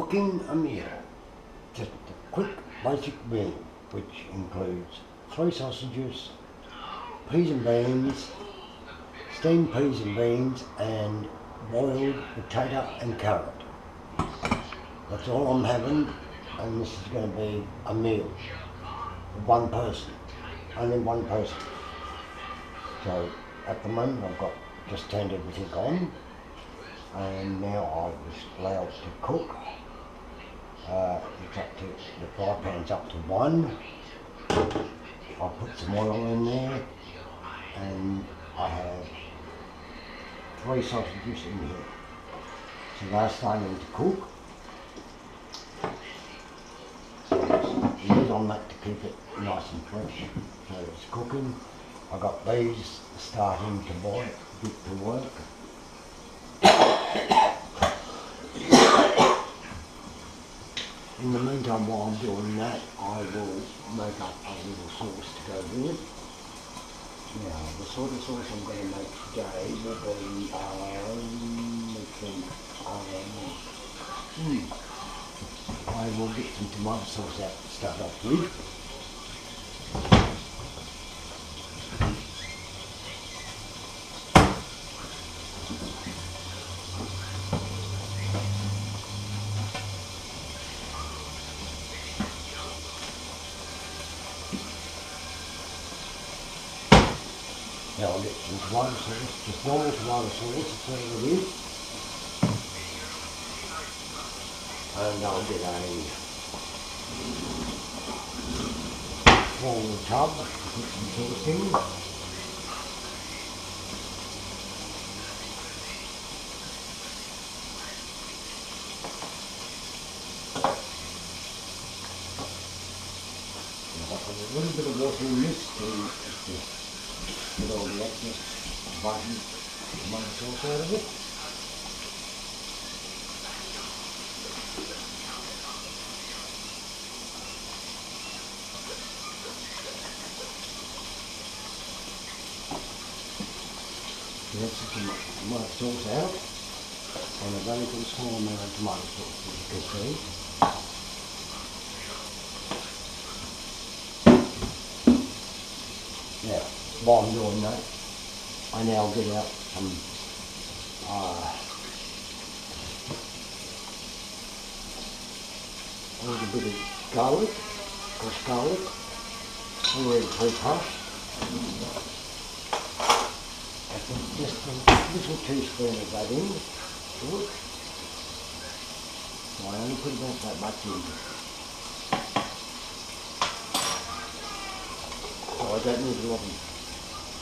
cooking a meal. Just a quick basic meal which includes 3 sausages, peas and beans, steamed peas and beans and boiled potato and carrot. That's all I'm having, and this is going to be a meal for one person, only one person. So at the moment I've got just turned everything on, and now I've just allowed it to cook. It's up to, the fry pan's up to 1. I'll put some oil in there, and I have 3 sausages in here. So they're starting to cook. So the lid on that to keep it nice and fresh. So it's cooking. I got these starting to boil, get to work. In the meantime, while I'm doing that, I will make up a little sauce to go with it. Now, the sort of sauce I'm going to make today will be, I will get some tomato sauce out to start off with. Now I'll get some tomato sauce, just normal tomato sauce, that's what it is. And I'll get a small tub to put some sauce in. I'll put a little bit of water in this to get all the excess button tomato sauce out of it. That's the tomato sauce out, and a very good small amount of tomato sauce, as you can see. Now, while I'm doing that, I now get out some a little bit of garlic, crushed garlic, already pre-crushed. Just a little teaspoon of that in to it. So I only put about that much in. So I don't need a lot of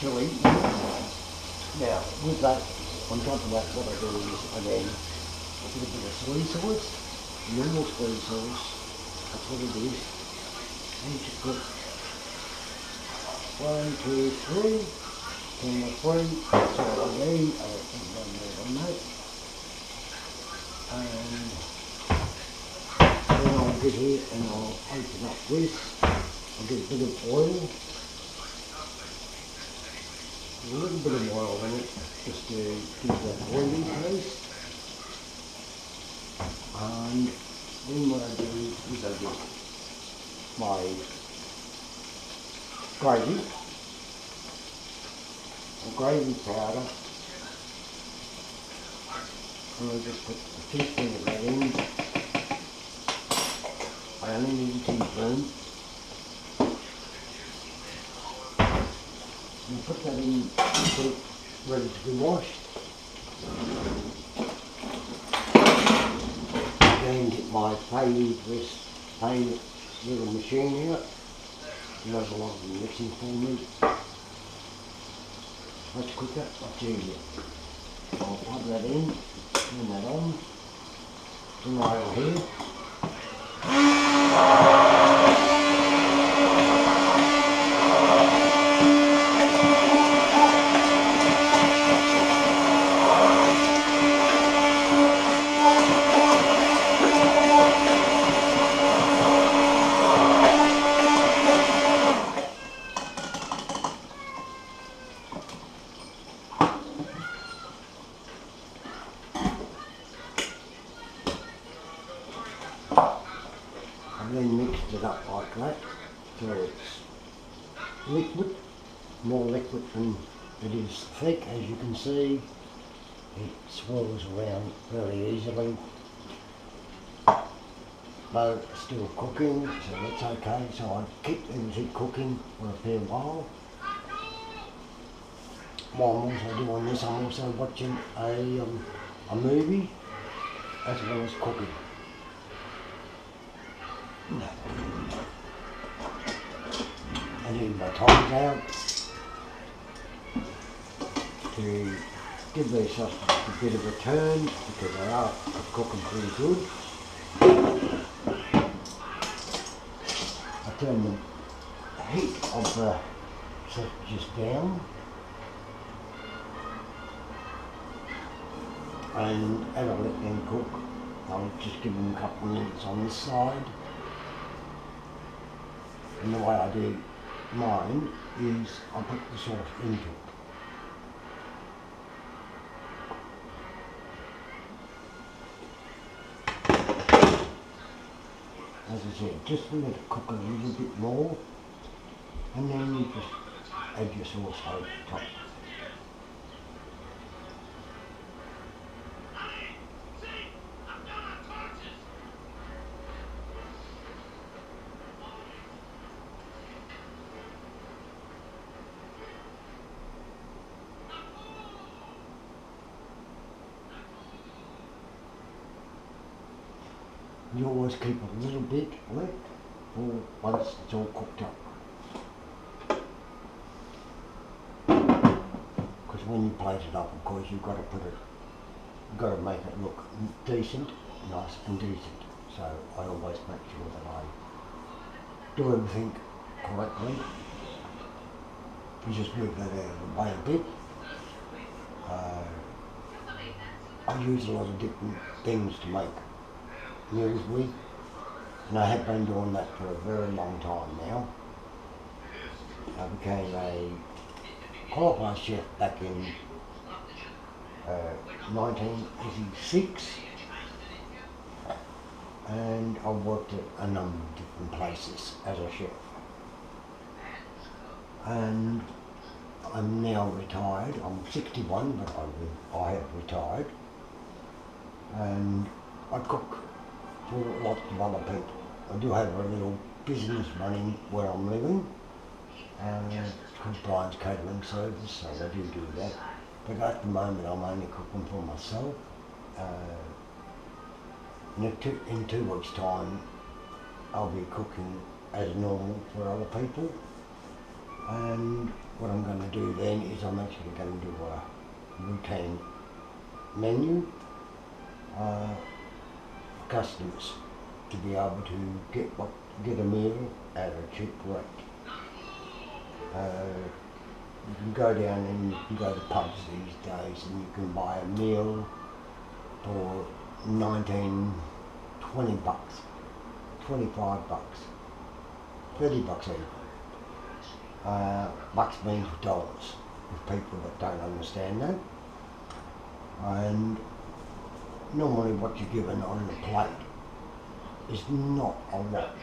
chilli. Now with that, on top of that, what I do is I then put a bit of soy sauce, normal soy sauce, that's what it is. And you just put 1, 2, 3. And the 3, that's all I need. I don't think one more on that. And then I'll get here and I'll open up this. I'll get a bit of oil. A little bit of oil in it, just to give that oily taste. And then what I do is I get my gravy. Gravy powder, and I'll just put a teaspoon of that in. I only need a teaspoon. And put that in, put it ready to be washed. Then get my favourite little machine out. There's a lot of mixing for me. Much quicker, much easier. So I'll plug that in, turn that on, some oil here. up like that, so it's liquid, more liquid than it is thick. As you can see, it swirls around very easily, but it's still cooking, so that's okay. So I keep everything cooking for a fair while. While I'm also doing this, I'm also watching a movie as well as cooking. I need my tongs out to give these sausages a bit of a turn because they are cooking pretty good. I turn the heat of the sausages down, and as I let them cook, I'll just give them a couple of minutes on this side. And the way I do mine is I put the sauce into it. As I said, just let it cook a little bit more, and then you just add your sauce over the top. You always keep a little bit left for once it's all cooked up. Because when you plate it up, of course, you've got to make it look decent, nice and decent. So I always make sure that I do everything correctly. You just move that out of the way a bit. I use a lot of different things to make meals with, and I have been doing that for a very long time now. I became a qualified chef back in 1986, and I worked at a number of different places as a chef. And I'm now retired. I'm 61, but I have retired, and I cook for lots of other people. I do have a little business running where I'm living, it's called Brian's Catering Service, so I do that. But at the moment I'm only cooking for myself. In 2 weeks' time I'll be cooking as normal for other people, and what I'm going to do then is I'm actually going to do a routine menu customers to be able to get a meal at a cheap rate. You can go down and you can go to pubs these days and you can buy a meal for 19, 20 bucks, 25 bucks, 30 bucks even. Bucks means dollars with people that don't understand that. And normally what you're given on the plate is not a lot.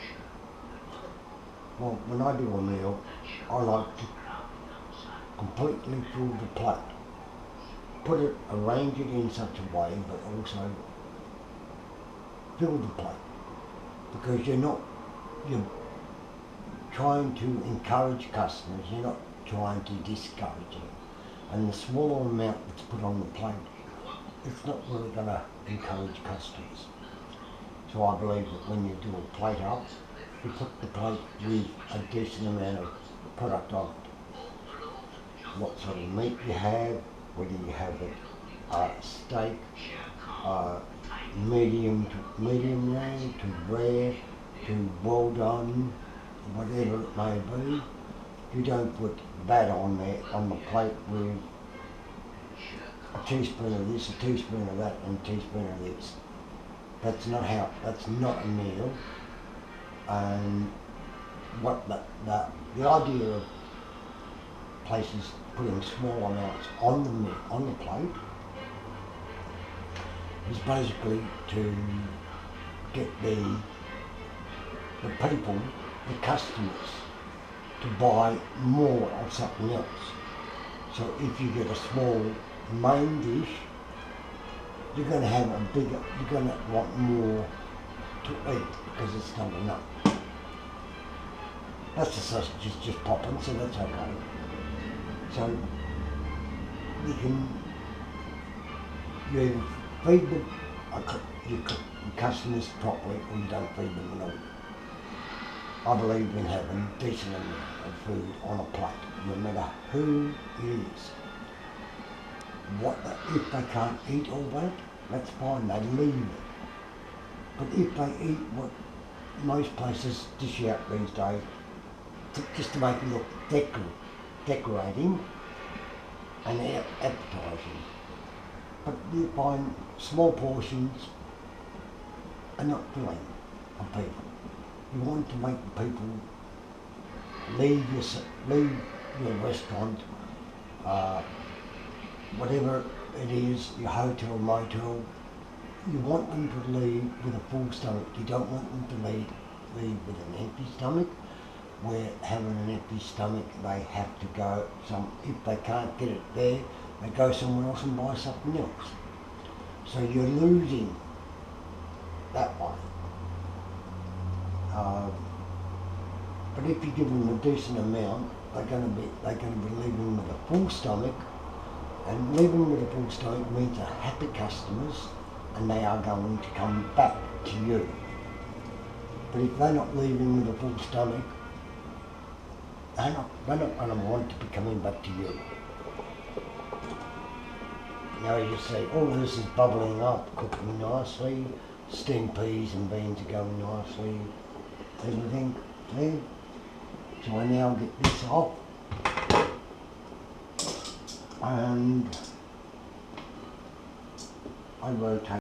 Well, when I do a meal, I like to completely fill the plate. Arrange it in such a way, but also fill the plate. Because you're trying to encourage customers, you're not trying to discourage them. And the smaller amount that's put on the plate, it's not really going to encourage customers. So I believe that when you do a plate up, you put the plate with a decent amount of product on it. What sort of meat you have, whether you have a steak, medium rare to rare to well done, whatever it may be. You don't put that on there on the plate with a teaspoon of this, a teaspoon of that, and a teaspoon of this. That's not a meal. And the idea of places putting small amounts on the plate is basically to get the people the customers to buy more of something else. So if you get a small main dish, you're going to have a bigger, you're going to want more to eat because it's not enough. That's the sausage is just popping, so that's okay. So you can you feed them, your customers properly, or you don't feed them at all. I believe in having decent amount of food on a plate, no matter who it is. If they can't eat all that, that's fine, they leave it. But if they eat what most places dish out these days, just to make it look decorating and appetizing. But you find small portions are not filling for people. You want to make people leave your restaurant, whatever it is, your hotel, motel, you want them to leave with a full stomach. You don't want them to leave with an empty stomach, where having an empty stomach they have to go, if they can't get it there, they go somewhere else and buy something else. So you're losing that way. But if you give them a decent amount, they're going to be leaving with a full stomach, and leaving with a full stomach means they're happy customers, and they are going to come back to you. But if they're not leaving with a full stomach, they're not going to want to be coming back to you. Now you see, all of this is bubbling up, cooking nicely, steamed peas and beans are going nicely, everything there. So I now get this off, and I rotate